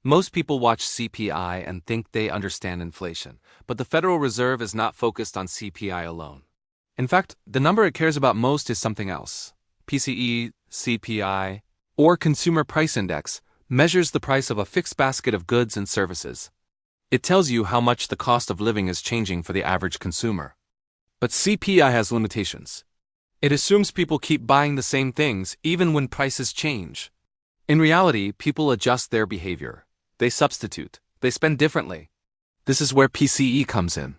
Most people watch CPI and think they understand inflation, but the Federal Reserve is not focused on CPI alone. In fact, the number it cares about most is something else. PCE, CPI, or Consumer Price Index measures the price of a fixed basket of goods and services. It tells you how much the cost of living is changing for the average consumer. But CPI has limitations. It assumes people keep buying the same things even when prices change. In reality, people adjust their behavior. They substitute. They spend differently. This is where PCE comes in.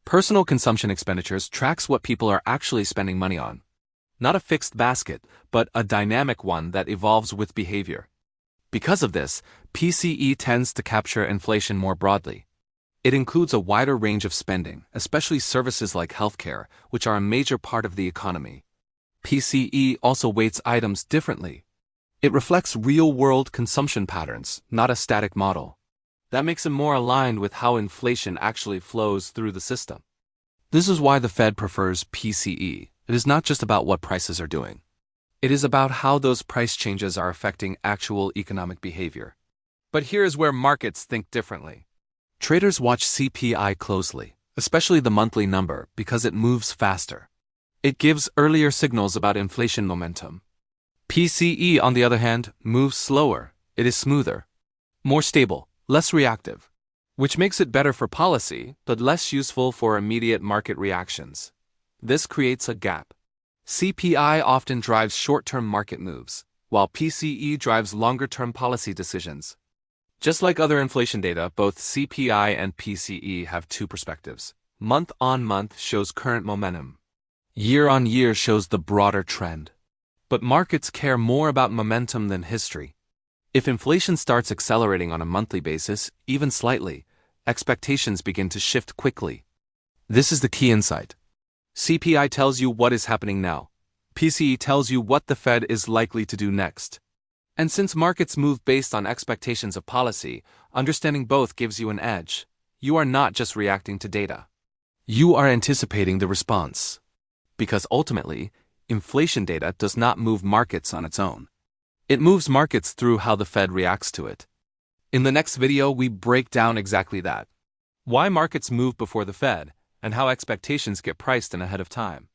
Personal consumption expenditures tracks what people are actually spending money on. Not a fixed basket, but a dynamic one that evolves with behavior. Because of this, PCE tends to capture inflation more broadly. It includes a wider range of spending, especially services like healthcare, which are a major part of the economy. PCE also weights items differently. It reflects real-world consumption patterns, not a static model. That makes it more aligned with how inflation actually flows through the system. This is why the Fed prefers PCE. It is not just about what prices are doing. It is about how those price changes are affecting actual economic behavior. But here is where markets think differently. Traders watch CPI closely, especially the monthly number, because it moves faster. It gives earlier signals about inflation momentum. PCE, on the other hand, moves slower. It is smoother, more stable, less reactive, which makes it better for policy, but less useful for immediate market reactions. This creates a gap. CPI often drives short-term market moves, while PCE drives longer-term policy decisions. Just like other inflation data, both CPI and PCE have two perspectives. Month-on-month shows current momentum. Year-on-year shows the broader trend. But markets care more about momentum than history. If inflation starts accelerating on a monthly basis, even slightly, expectations begin to shift quickly. This is the key insight. CPI tells you what is happening now. PCE tells you what the Fed is likely to do next. And since markets move based on expectations of policy, understanding both gives you an edge. You are not just reacting to data. You are anticipating the response. Because ultimately, inflation data does not move markets on its own. It moves markets through how the Fed reacts to it. In the next video, we break down exactly that. Why markets move before the Fed, and how expectations get priced in ahead of time.